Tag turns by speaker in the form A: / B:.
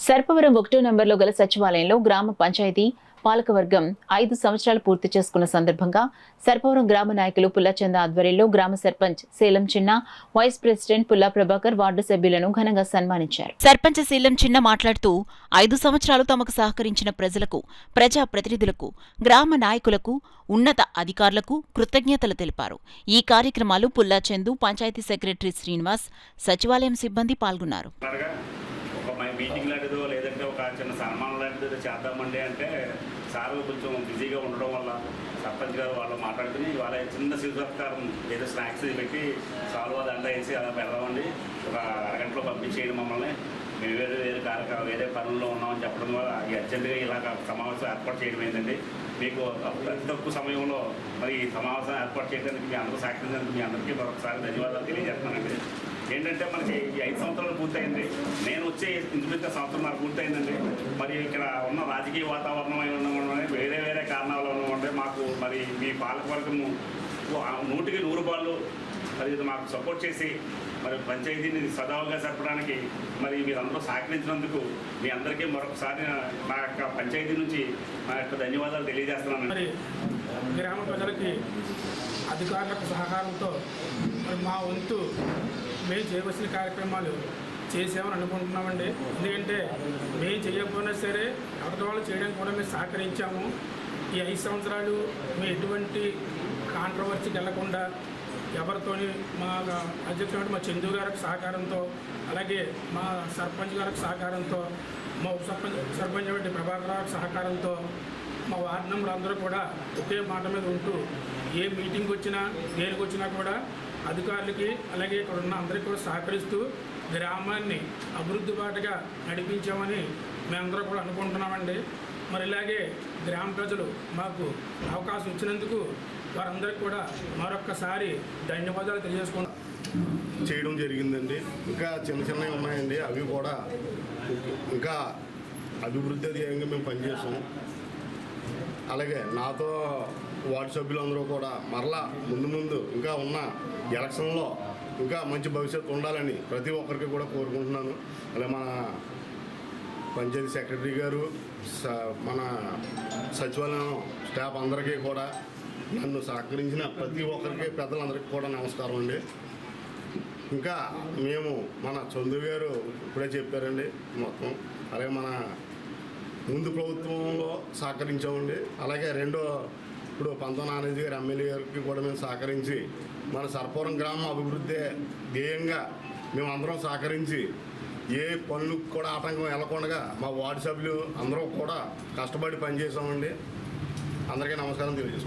A: సర్పవరం 1వ నంబర్లో గల సచివాలయంలో గ్రామ పంచాయతీ పాలకవర్గం 5 సంవత్సరాలు పూర్తి చేసుకున్న సందర్భంగా సర్పవరం గ్రామ నాయకులు పుల్లచంద ఆధ్వర్యంలో గ్రామ సర్పంచ్ శీలం చిన్న, వైస్ ప్రెసిడెంట్ పుల్లా ప్రభాకర్ వార్డు సభ్యులను ఘనంగా సన్మానించారు. సర్పంచ్ శీలం చిన్న మాట్లాడుతూ 5 సంవత్సరాలు తమకు సహకరించిన ప్రజలకు, ప్రజా ప్రతినిధులకు, గ్రామ నాయకులకు, ఉన్నత అధికారులకు కృతజ్ఞతలు తెలిపారు. ఈ కార్యక్రమాలు పుల్లాచందు, పంచాయతీ సెక్రటరీ శ్రీనివాస్, సచివాలయం సిబ్బంది పాల్గొన్నారు.
B: మీటింగ్ లాంటిదో లేదంటే ఒక చిన్న సన్మానం లాంటిదో చేద్దామండి అంటే సార్ కొంచెం బిజీగా ఉండడం వల్ల సర్పంచ్ గారు వాళ్ళు మాట్లాడుకుని వాళ్ళ చిన్న శివసత్కారం ఏదో స్నాక్స్ పెట్టి సాల్వా దండ వేసి అలా పెడదామండి, ఒక అరగంటలో పంపించేయండి మమ్మల్ని, మేము వేరే పనుల్లో ఉన్నామని చెప్పడం వల్ల ఈ అర్జెంటుగా ఇలాగ సమావేశం ఏర్పాటు చేయడం ఏంటండి. మీకు అతి తక్కువ సమయంలో మరి ఈ సమావేశం ఏర్పాటు చేయడానికి మీ అందరూ సహకరించినందుకు మీ అందరికీ మరొకసారి ధన్యవాదాలు తెలియజేస్తున్నానండి. ఏంటంటే మనకి ఈ 5 సంవత్సరాలు పూర్తయింది, నేను వచ్చే ఇంచుమించు సంవత్సరం పూర్తయిందండి. మరి ఇక్కడ ఉన్న రాజకీయ వాతావరణం ఉండడం వేరే కారణాలు ఉంటే మాకు మరి మీ పాలకవర్గము 100కి 100 పాళ్ళు మరి మాకు సపోర్ట్ చేసి మరి పంచాయతీని సజావుగా జరపడానికి మరి మీరందరూ సహకరించినందుకు మీ అందరికీ మరొకసారి నా యొక్క పంచాయతీ నుంచి నా యొక్క ధన్యవాదాలు తెలియజేస్తున్నాను.
C: మరి గ్రామ ప్రజలకి అధికారులకు సహకారంతో మరి మా వంతు మేము చేయవలసిన కార్యక్రమాలు చేసామని అనుకుంటున్నామండి. ఎందుకంటే మేము చేయకపోయినా సరే అవతల వాళ్ళు చేయడానికి కూడా మేము సహకరించాము. ఈ 5 సంవత్సరాలు మేము ఎటువంటి కాంట్రవర్సీకి వెళ్లకుండా ఎవరితోని మా అధ్యక్షుడు మా చందు గారికి సహకారంతో, అలాగే మా సర్పంచ్ గారికి సహకారంతో, మా ఉప సర్పంచ్ ప్రభాకర్ గారికి సహకారంతో, మా వార్డు మెంబర్లు అందరూ కూడా ఒకే మాట మీద ఉంటూ ఏ మీటింగ్ వచ్చినా దేనికి వచ్చినా కూడా అధికారులకి అలాగే ఇక్కడ ఉన్న అందరికీ కూడా సహకరిస్తూ గ్రామాన్ని అభివృద్ధి బాటగా నడిపించామని మేమందరూ కూడా అనుకుంటున్నామండి. మరి ఇలాగే గ్రామ ప్రజలు మాకు అవకాశం ఇచ్చినందుకు వారందరికీ కూడా మరొక్కసారి ధన్యవాదాలు తెలియజేసుకుంటాం
D: చేయడం జరిగిందండి. ఇంకా చిన్నవి ఉన్నాయండి, అవి కూడా ఇంకా అభివృద్ధి ధ్యేయంగా మేము పనిచేసాం. అలాగే నాతో వార్డు సభ్యులందరూ కూడా మరలా ముందు ఇంకా ఉన్న ఎలక్షన్లో ఇంకా మంచి భవిష్యత్తు ఉండాలని ప్రతి ఒక్కరికి కూడా కోరుకుంటున్నాను. అలాగే మన పంచాయతీ సెక్రటరీ గారు, మన సచివాలయం స్టాఫ్ అందరికీ కూడా, నన్ను సహకరించిన ప్రతి ఒక్కరికి పెద్దలందరికీ కూడా నమస్కారం అండి. ఇంకా మేము మన చందు గారు ఇప్పుడే చెప్పారండి మొత్తం, అలాగే మన ముందు ప్రభుత్వంలో సహకరించామండి. అలాగే ఇప్పుడు పంతం నానాజీ గారు ఎమ్మెల్యే గారికి కూడా మేము సహకరించి మన సర్పవరం గ్రామం అభివృద్ధి ధ్యేయంగా మేము అందరం సహకరించి ఏ పనులకు కూడా ఆటంకం వెళ్ళకుండా మా వార్డు సభ్యులు అందరూ కూడా కష్టపడి పనిచేసామండి. అందరికీ నమస్కారం తెలియజేస్తాం.